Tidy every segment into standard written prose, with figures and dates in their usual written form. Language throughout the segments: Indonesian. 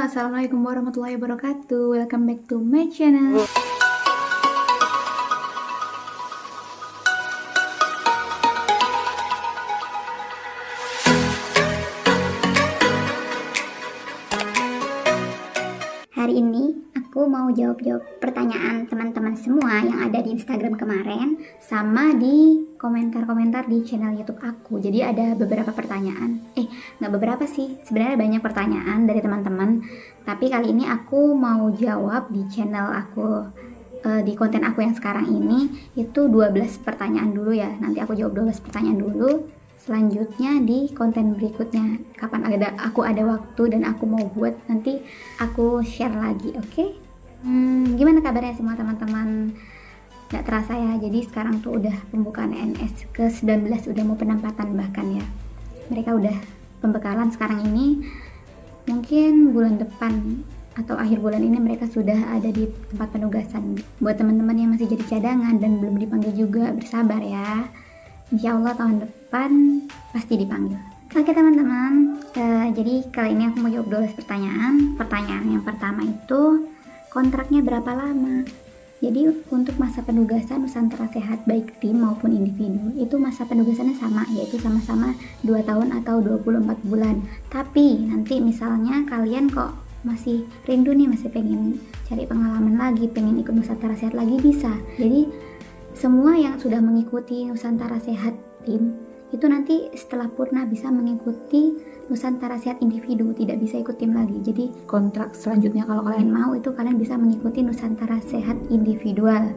Assalamualaikum warahmatullahi wabarakatuh. Welcome back to my channel. Hari ini aku mau jawab-jawab pertanyaan teman-teman semua yang ada di Instagram kemarin sama di komentar-komentar di channel YouTube aku. Jadi ada beberapa pertanyaan. Nggak beberapa sih, sebenarnya banyak pertanyaan dari teman-teman. Tapi kali ini aku mau jawab di channel aku, di konten aku yang sekarang ini itu 12 pertanyaan dulu ya. Nanti aku jawab 12 pertanyaan dulu. Selanjutnya di konten berikutnya kapan aku ada waktu dan aku mau buat, nanti aku share lagi, oke? Gimana kabarnya semua teman-teman? Gak terasa ya, jadi sekarang tuh udah pembukaan NS ke-19, udah mau penempatan bahkan ya. Mereka udah pembekalan sekarang ini, mungkin bulan depan atau akhir bulan ini mereka sudah ada di tempat penugasan. Buat teman-teman yang masih jadi cadangan dan belum dipanggil juga, bersabar ya. Insya Allah tahun depan pasti dipanggil. Oke teman-teman, jadi kali ini aku mau jawab 12 pertanyaan. Pertanyaan yang pertama itu, kontraknya berapa lama? Jadi untuk masa penugasan Nusantara Sehat baik tim maupun individu itu masa penugasannya sama, yaitu sama-sama 2 tahun atau 24 bulan. Tapi nanti misalnya kalian kok masih rindu nih, masih pengen cari pengalaman lagi, pengen ikut Nusantara Sehat lagi, bisa. Jadi semua yang sudah mengikuti Nusantara Sehat tim itu nanti setelah purna bisa mengikuti Nusantara Sehat individu, tidak bisa ikut tim lagi. Jadi kontrak selanjutnya kalau kalian mau itu kalian bisa mengikuti Nusantara Sehat individual.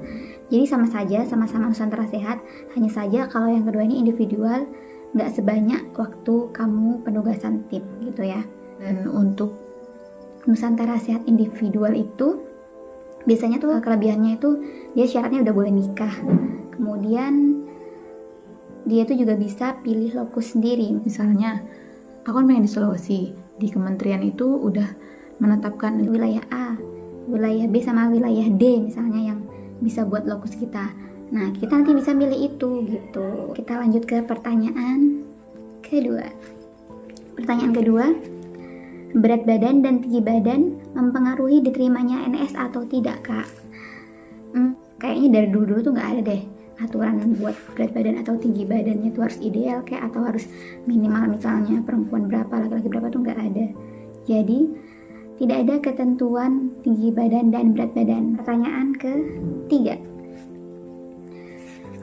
Jadi sama saja, sama-sama Nusantara Sehat, hanya saja kalau yang kedua ini individual nggak sebanyak waktu kamu penugasan tim gitu ya. Dan untuk Nusantara Sehat individual itu biasanya tuh kelebihannya itu dia syaratnya udah boleh nikah, kemudian dia tuh juga bisa pilih lokus sendiri. Misalnya aku kan pengen di Sulawesi, di kementerian itu udah menetapkan wilayah A, wilayah B sama wilayah D misalnya yang bisa buat lokus kita. Nah kita nanti bisa milih itu gitu. Kita lanjut ke pertanyaan kedua. Pertanyaan kedua, berat badan dan tinggi badan mempengaruhi diterimanya NS atau tidak kak? Kayaknya dari dulu tuh nggak ada deh aturan buat berat badan atau tinggi badannya tuh harus ideal kayak atau harus minimal, misalnya perempuan berapa, laki-laki berapa, tuh nggak ada. Jadi tidak ada ketentuan tinggi badan dan berat badan. Pertanyaan ketiga,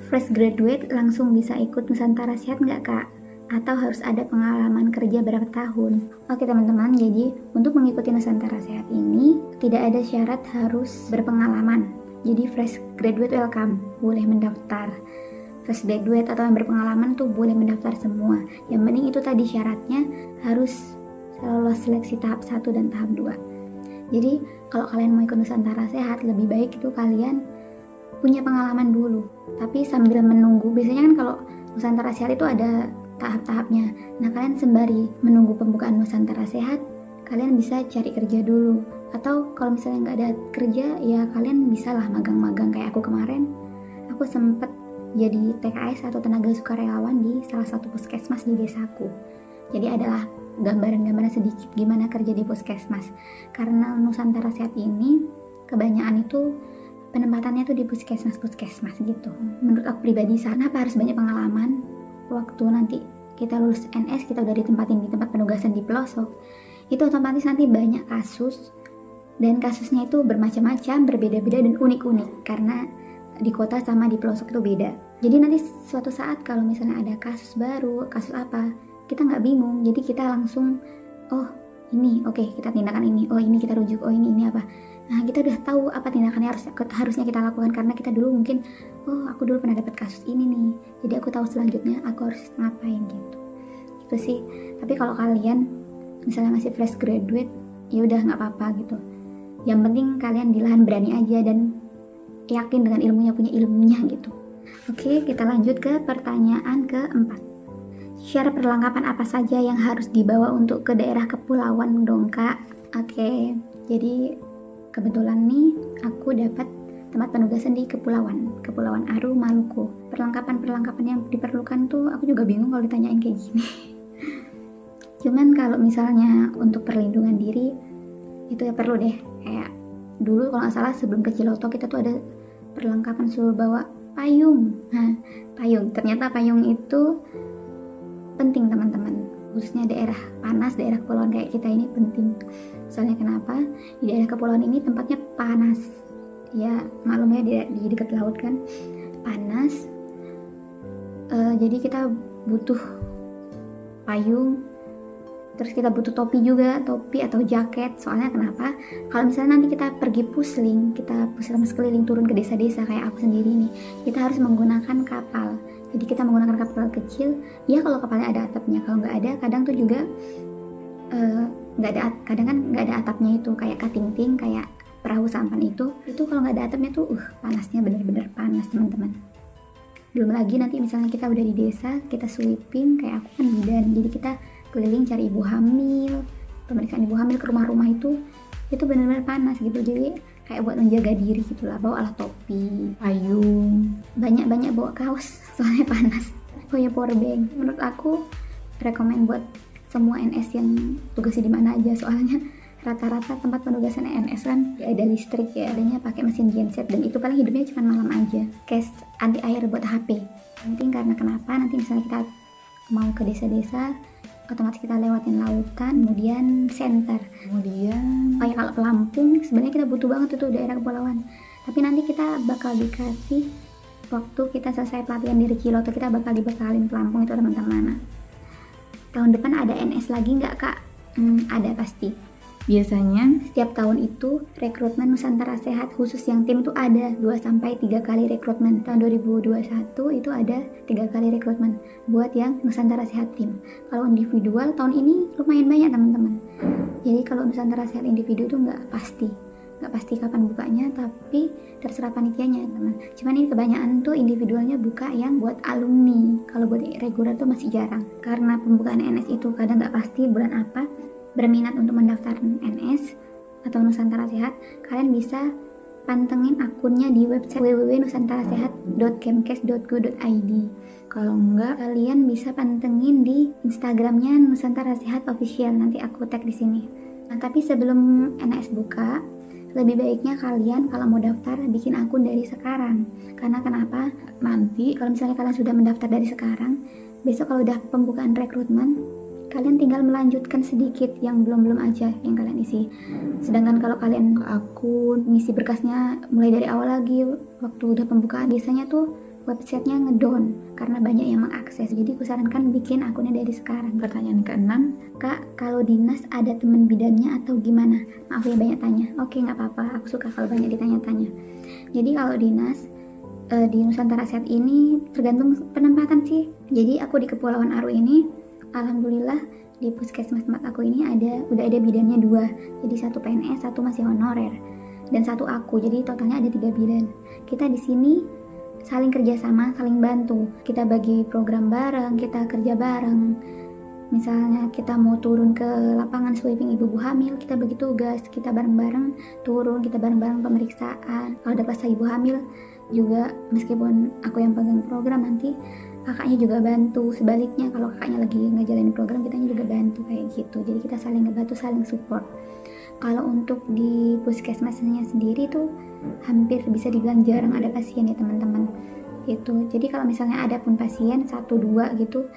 fresh graduate langsung bisa ikut Nusantara Sehat nggak kak? Atau harus ada pengalaman kerja berapa tahun? Oke teman-teman, jadi untuk mengikuti Nusantara Sehat ini tidak ada syarat harus berpengalaman. Jadi fresh graduate welcome, boleh mendaftar. Fresh graduate atau yang berpengalaman tuh boleh mendaftar semua. Yang penting itu tadi syaratnya harus lolos seleksi tahap 1 dan tahap 2. Jadi kalau kalian mau ikut Nusantara Sehat, lebih baik itu kalian punya pengalaman dulu. Tapi sambil menunggu, biasanya kan kalau Nusantara Sehat itu ada tahap-tahapnya. Nah kalian sembari menunggu pembukaan Nusantara Sehat, kalian bisa cari kerja dulu. Atau kalau misalnya nggak ada kerja, ya kalian bisa lah magang-magang kayak aku kemarin. Aku sempet jadi TKS atau tenaga sukarelawan di salah satu puskesmas di desaku. Jadi adalah gambaran-gambaran sedikit gimana kerja di puskesmas. Karena Nusantara Sehat ini kebanyakan itu penempatannya tuh di puskesmas gitu. Menurut aku pribadi, kenapa harus banyak pengalaman? Waktu nanti kita lulus NS, kita udah ditempatin di tempat penugasan di pelosok, itu otomatis nanti banyak kasus, dan kasusnya itu bermacam-macam, berbeda-beda dan unik-unik karena di kota sama di pelosok itu beda. Jadi nanti suatu saat kalau misalnya ada kasus baru, kasus apa, kita nggak bingung. Jadi kita langsung, oh ini oke, kita tindakan ini, oh ini kita rujuk, oh ini apa. Nah kita udah tahu apa tindakannya harusnya kita lakukan karena kita dulu mungkin, oh aku dulu pernah dapat kasus ini nih, jadi aku tahu selanjutnya aku harus ngapain gitu. Itu sih. Tapi kalau kalian misalnya masih fresh graduate, ya udah nggak apa-apa gitu. Yang penting kalian di lahan berani aja dan yakin dengan ilmunya, punya ilmunya gitu. Oke, kita lanjut ke pertanyaan keempat. Syarat perlengkapan apa saja yang harus dibawa untuk ke daerah kepulauan dong kak? Oke, jadi kebetulan nih aku dapat tempat penugasan di Kepulauan Aru, Maluku. Perlengkapan yang diperlukan tuh aku juga bingung kalau ditanyain kayak gini. Cuman kalau misalnya untuk perlindungan diri, Itu ya perlu deh. Kayak dulu kalau nggak salah sebelum ke Ciloto kita tuh ada perlengkapan suruh bawa payung. Nah, payung. Ternyata payung itu penting teman-teman. Khususnya daerah panas, daerah kepulauan kayak kita ini penting. Soalnya kenapa? Di daerah kepulauan ini tempatnya panas. Ya maklum ya di dekat laut kan panas. Jadi kita butuh payung. Terus kita butuh topi juga, topi atau jaket. Soalnya kenapa? Kalau misalnya nanti kita pergi pusling, kita pusling sekeliling turun ke desa-desa kayak aku sendiri nih, kita harus menggunakan kapal. Jadi kita menggunakan kapal kecil. Ya kalau kapalnya ada atapnya, kalau nggak ada, kadang tuh juga kadang kan nggak ada atapnya itu kayak kating-ting, kayak perahu sampan itu kalau nggak ada atapnya tuh panasnya bener-bener panas teman-teman. Belum lagi nanti misalnya kita udah di desa, kita sweeping kayak aku kan bidan, jadi kita keliling cari ibu hamil, pemeriksaan ibu hamil ke rumah-rumah itu benar-benar panas gitu. Jadi kayak buat menjaga diri gitulah, bawa alat topi, payung, banyak bawa kaos soalnya panas, punya power bank. Menurut aku rekomen buat semua NS yang tugasnya di mana aja, soalnya rata-rata tempat penugasan NS kan ya ada listrik ya, adanya pakai mesin genset, dan itu paling hidupnya cuma malam aja. Case anti air buat HP penting, karena kenapa, nanti misalnya kita mau ke desa-desa otomatis kita lewatin lautan, kemudian center, kemudian kayak kalau Lampung sebenarnya kita butuh banget itu daerah kepulauan, tapi nanti kita bakal dikasih waktu kita selesai pelatihan di Ciloto, kita bakal dibekalin ke Lampung itu teman-teman. Tahun depan ada NS lagi nggak kak? Ada pasti. biasanya Setiap tahun itu rekrutmen Nusantara Sehat khusus yang tim itu ada 2-3 kali rekrutmen. Tahun 2021 itu ada 3 kali rekrutmen buat yang Nusantara Sehat tim. Kalau individual tahun ini lumayan banyak teman-teman. Jadi kalau Nusantara Sehat individu itu nggak pasti kapan bukanya, tapi terserah panitianya teman. Cuman ini kebanyakan tuh individualnya buka yang buat alumni. Kalau buat reguler tuh masih jarang, karena pembukaan NS itu kadang nggak pasti bulan apa. Berminat untuk mendaftar NS atau Nusantara Sehat, kalian bisa pantengin akunnya di website www.nusantarasehat.kemkes.go.id. kalau enggak Kalian bisa pantengin di Instagramnya Nusantara Sehat Official, nanti aku tag di sini. Nah, tapi sebelum NS buka, lebih baiknya kalian kalau mau daftar bikin akun dari sekarang. Karena kenapa? nanti Kalau misalnya kalian sudah mendaftar dari sekarang, besok kalau udah pembukaan rekrutmen, kalian tinggal melanjutkan sedikit yang belum aja yang kalian isi. Sedangkan kalau kalian ke akun ngisi berkasnya mulai dari awal lagi waktu udah pembukaan, biasanya tuh websitenya ngedown karena banyak yang mengakses. Jadi aku sarankan bikin akunnya dari sekarang. pertanyaan ke-6, Kak, kalau dinas ada teman bidannya atau gimana? Maaf ya banyak tanya. Oke, nggak apa-apa, aku suka kalau banyak ditanya-tanya. Jadi kalau dinas di Nusantara Sehat ini tergantung penempatan sih. Jadi aku di Kepulauan Aru ini alhamdulillah di puskesmas tempat aku ini udah ada bidannya 2. Jadi 1 PNS, 1 masih honorer, dan 1 aku. Jadi totalnya ada 3 bidan. Kita di sini saling kerjasama, saling bantu. Kita bagi program bareng, kita kerja bareng. Misalnya kita mau turun ke lapangan sweeping ibu hamil, kita bagi tugas, kita bareng-bareng turun, kita bareng-bareng pemeriksaan. Kalau ada pas ibu hamil juga, meskipun aku yang pegang program, nanti kakaknya juga bantu. Sebaliknya kalau kakaknya lagi ngejalanin program, kitanya juga bantu kayak gitu. Jadi kita saling ngebantu, saling support. Kalau untuk di puskesmasnya sendiri tuh hampir bisa dibilang jarang ada pasien ya teman-teman. Itu. Jadi kalau misalnya ada pun pasien 1-2 gitu,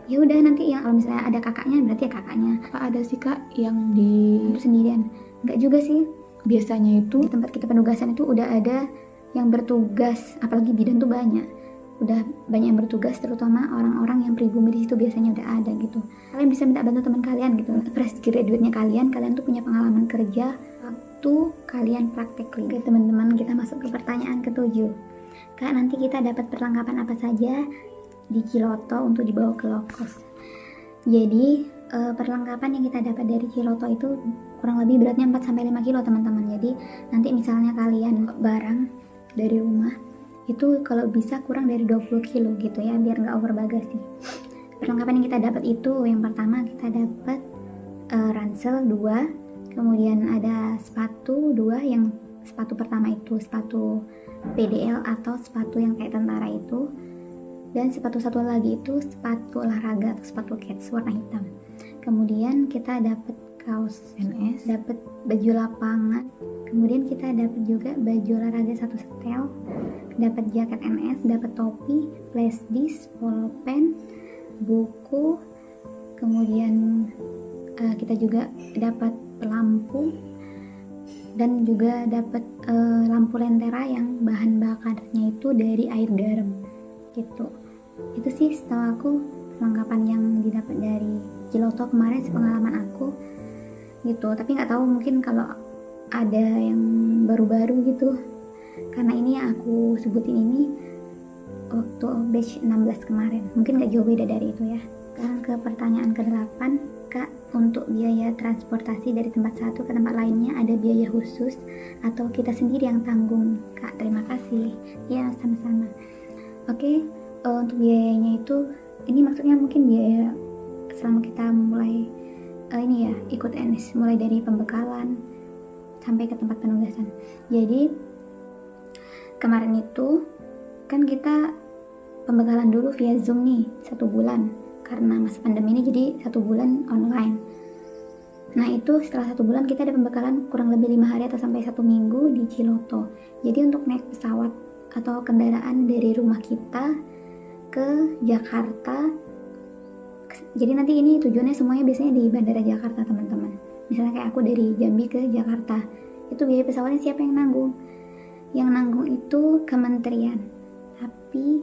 ya udah nanti yang kalau misalnya ada kakaknya berarti ya kakaknya. apa ada sih kak yang di Sendirian? Enggak juga sih. biasanya itu Di tempat kita penugasan itu udah ada yang bertugas, apalagi bidan tuh banyak. Udah banyak yang bertugas, terutama orang-orang yang pribumi di situ biasanya udah ada gitu. Kalian bisa minta bantu teman kalian gitu. Fresh graduate-nya kalian tuh punya pengalaman kerja waktu kalian praktek. Oke teman-teman, kita masuk ke pertanyaan ke-7. Kak, nanti kita dapat perlengkapan apa saja di Ciloto untuk dibawa ke Lokos? Jadi perlengkapan yang kita dapat dari Ciloto itu kurang lebih beratnya 4-5 kilo teman-teman. Jadi nanti misalnya kalian barang dari rumah itu kalau bisa kurang dari 20 kilo gitu ya, biar nggak over bagasi. Perlengkapan yang kita dapat itu, yang pertama kita dapat ransel 2, kemudian ada sepatu 2, yang sepatu pertama itu sepatu PDL atau sepatu yang kayak tentara itu, dan sepatu satu lagi itu sepatu olahraga atau sepatu cats warna hitam. Kemudian kita dapat kaos NS. dapat baju lapangan, kemudian kita dapat juga baju olahraga 1 setel, dapat jaket NS, dapat topi, flash disk, pulpen, buku, kemudian kita juga dapat lampu dan juga dapat lampu lentera yang bahan bakarnya itu dari air garam gitu. Itu sih setahu aku perlengkapan yang didapat dari Ciloto kemarin, sepengalaman aku gitu. Tapi nggak tahu mungkin kalau ada yang baru-baru gitu, karena ini yang aku sebutin ini waktu batch 16 kemarin, mungkin nggak jauh beda dari itu ya. Sekarang ke pertanyaan ke-8, Kak, untuk biaya transportasi dari tempat satu ke tempat lainnya ada biaya khusus atau kita sendiri yang tanggung? Kak, terima kasih. Ya, sama-sama. Oke, untuk biayanya itu, ini maksudnya mungkin biaya selama kita mulai ini ya, ikut NS, mulai dari pembekalan sampai ke tempat penugasan. Jadi kemarin itu kan kita pembekalan dulu via Zoom nih 1 bulan, karena masa pandemi ini jadi 1 bulan online. Nah itu setelah 1 bulan kita ada pembekalan kurang lebih 5 hari atau sampai 1 minggu di Ciloto. Jadi untuk naik pesawat atau kendaraan dari rumah kita ke Jakarta, jadi nanti ini tujuannya semuanya biasanya di Bandara Jakarta teman-teman. Misalnya kayak aku dari Jambi ke Jakarta, itu biaya pesawatnya siapa yang nanggung? Yang nanggung itu kementerian, tapi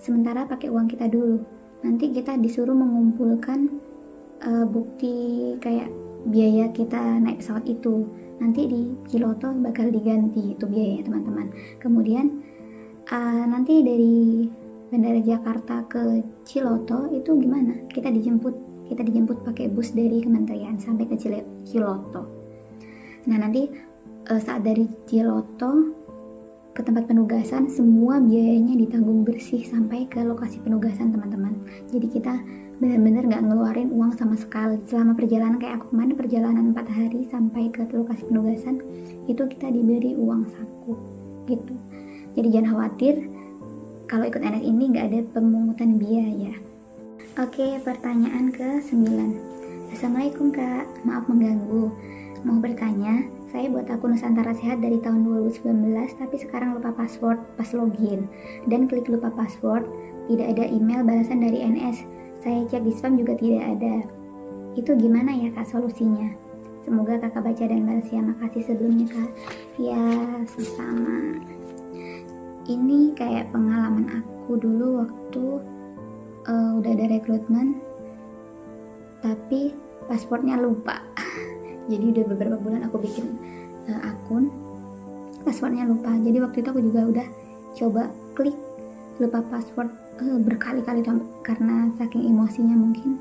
sementara pakai uang kita dulu. Nanti kita disuruh mengumpulkan bukti kayak biaya kita naik pesawat itu. Nanti di Ciloto bakal diganti itu biayanya teman-teman. Kemudian nanti dari Bandara Jakarta ke Ciloto itu gimana? Kita dijemput pakai bus dari kementerian sampai ke Ciloto. Nah nanti saat dari Ciloto ke tempat penugasan, semua biayanya ditanggung bersih sampai ke lokasi penugasan teman-teman. Jadi kita benar-benar nggak ngeluarin uang sama sekali selama perjalanan. Kayak aku kemarin perjalanan 4 hari sampai ke lokasi penugasan, itu kita diberi uang saku gitu. Jadi jangan khawatir, kalau ikut NS ini nggak ada pemungutan biaya. Oke, pertanyaan ke-9. Assalamualaikum Kak, maaf mengganggu. Mau bertanya, saya buat akun Nusantara Sehat dari tahun 2019, tapi sekarang lupa password pas login. Dan klik lupa password, tidak ada email balasan dari NS. Saya cek di spam juga tidak ada. Itu gimana ya Kak solusinya? Semoga Kakak baca dan balas ya. Makasih sebelumnya Kak. Ya, sama. Ini kayak pengalaman aku dulu waktu udah ada rekrutmen, tapi pasportnya lupa. Jadi udah beberapa bulan aku bikin akun, passwordnya lupa. Jadi waktu itu aku juga udah coba klik lupa password berkali-kali karena saking emosinya mungkin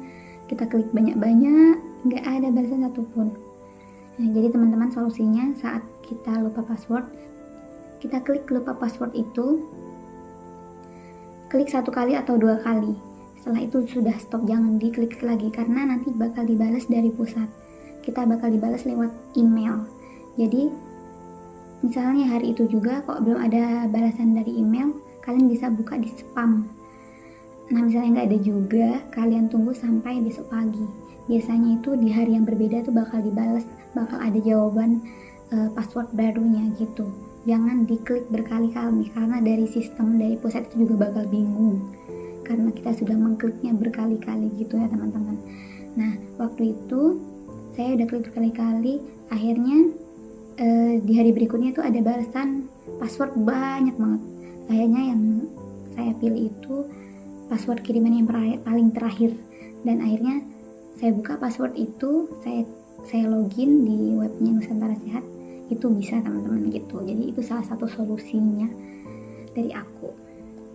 kita klik banyak-banyak, nggak ada balasan satupun. Nah, jadi teman-teman solusinya saat kita lupa password, kita klik lupa password itu, klik 1 kali atau 2 kali. Setelah itu sudah stop, jangan diklik lagi karena nanti bakal dibalas dari pusat. Kita bakal dibalas lewat email. Jadi misalnya hari itu juga kok belum ada balasan dari email, kalian bisa buka di spam. Nah misalnya nggak ada juga, kalian tunggu sampai besok pagi. Biasanya itu di hari yang berbeda tuh bakal dibalas, bakal ada jawaban password barunya gitu. Jangan diklik berkali-kali karena dari sistem dari pusat itu juga bakal bingung karena kita sudah mengkliknya berkali-kali gitu ya teman-teman. Nah waktu itu saya udah klik berkali-kali, akhirnya di hari berikutnya itu ada balasan password banyak banget. Akhirnya yang saya pilih itu password kiriman yang paling terakhir, dan akhirnya saya buka password itu, saya login di webnya Nusantara Sehat, itu bisa teman-teman gitu. Jadi itu salah satu solusinya dari aku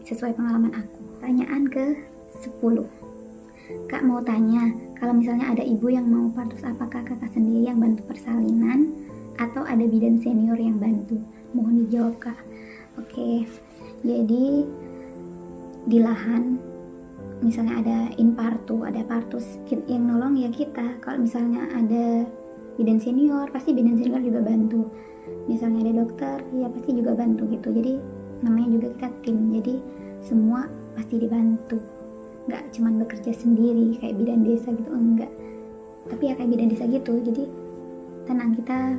sesuai pengalaman aku. Pertanyaan ke-10. Kak mau tanya, kalau misalnya ada ibu yang mau partus, apakah kakak sendiri yang bantu persalinan atau ada bidan senior yang bantu? Mohon dijawab Kak. Oke, jadi di lahan misalnya ada inpartu, ada partus, yang nolong ya kita. Kalau misalnya ada bidan senior, pasti bidan senior juga bantu. Misalnya ada dokter, ya pasti juga bantu gitu. Jadi namanya juga kita tim, jadi semua pasti dibantu. Nggak cuman bekerja sendiri kayak bidan desa gitu, enggak. tapi ya kayak bidan desa gitu. Jadi tenang, kita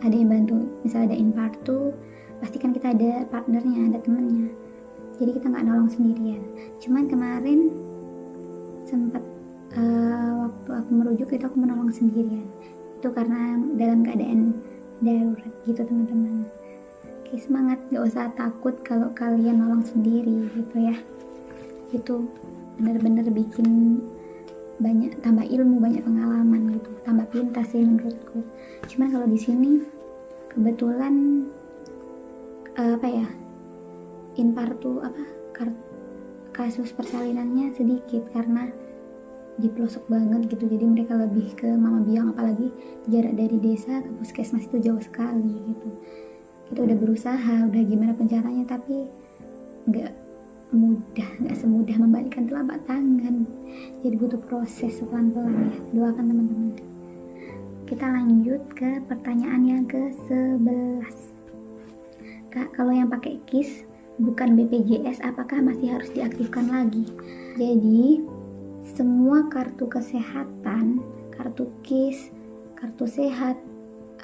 ada yang bantu. Misalnya ada impartu, pasti kan kita ada partnernya, ada temennya, jadi kita nggak nolong sendirian. Cuman kemarin sempat waktu aku merujuk itu aku menolong sendirian, itu karena dalam keadaan darurat gitu teman-teman. Oke, semangat, gak usah takut kalau kalian nolong sendiri gitu ya. Itu benar-benar bikin banyak, tambah ilmu, banyak pengalaman gitu, tambah pintar sih menurutku. Cuman kalau di sini kebetulan impartu kasus persalinannya sedikit karena di pelosok banget gitu, jadi mereka lebih ke mama biang, apalagi jarak dari desa ke puskesmas itu jauh sekali gitu. Kita udah berusaha, udah gimana pun caranya, tapi nggak semudah membalikkan telapak tangan, jadi butuh proses pelan-pelan ya. Doakan teman-teman. Kita lanjut ke pertanyaan yang ke-11. Kak, kalau yang pakai KIS bukan BPJS, apakah masih harus diaktifkan lagi? Jadi semua kartu kesehatan, kartu KIS, kartu sehat,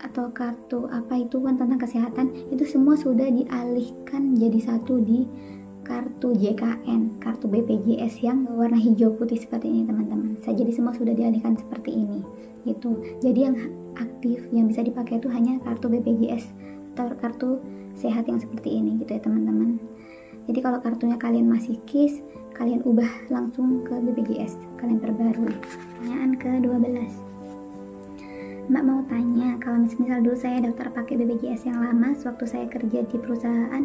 atau kartu apa itu kan tentang kesehatan, itu semua sudah dialihkan jadi satu di kartu JKN, kartu BPJS yang warna hijau putih seperti ini teman-teman. Jadi semua sudah dialihkan seperti ini gitu. Jadi yang aktif yang bisa dipakai itu hanya kartu BPJS atau kartu sehat yang seperti ini gitu ya teman-teman. Jadi kalau kartunya kalian masih KIS, kalian ubah langsung ke BPJS, kalian perbarui. Pertanyaan ke-12. Mbak mau tanya, kalau misal dulu saya daftar pakai BPJS yang lama, sewaktu saya kerja di perusahaan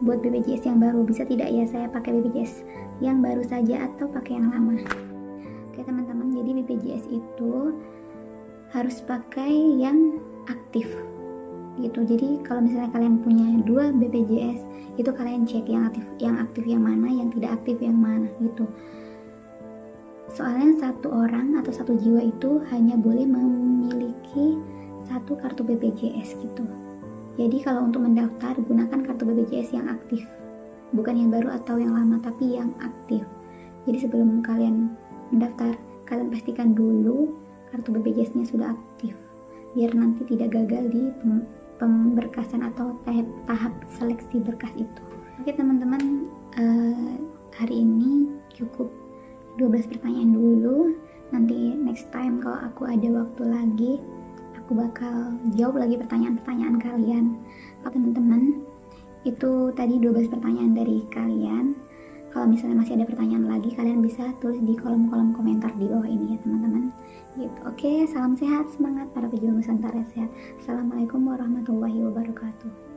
buat BPJS yang baru, bisa tidak ya saya pakai BPJS yang baru saja atau pakai yang lama? Oke teman-teman, jadi BPJS itu harus pakai yang aktif gitu. Jadi kalau misalnya kalian punya 2 BPJS, itu kalian cek yang aktif yang mana, yang tidak aktif yang mana gitu. Soalnya satu orang atau satu jiwa itu hanya boleh memiliki satu kartu BPJS gitu. Jadi kalau untuk mendaftar, gunakan kartu BPJS yang aktif, bukan yang baru atau yang lama, tapi yang aktif. Jadi sebelum kalian mendaftar, kalian pastikan dulu kartu BPJS-nya sudah aktif, biar nanti tidak gagal di pemberkasan atau tahap seleksi berkas itu. Oke teman-teman, hari ini cukup 12 pertanyaan dulu. Nanti next time kalau aku ada waktu lagi, aku bakal jawab lagi pertanyaan-pertanyaan kalian. Teman-teman, itu tadi 12 pertanyaan dari kalian. Kalau misalnya masih ada pertanyaan lagi, kalian bisa tulis di kolom-kolom komentar di bawah ini ya teman-teman. Gitu. Oke, salam sehat, semangat para pejuang Nusantara sehat. Assalamualaikum warahmatullahi wabarakatuh.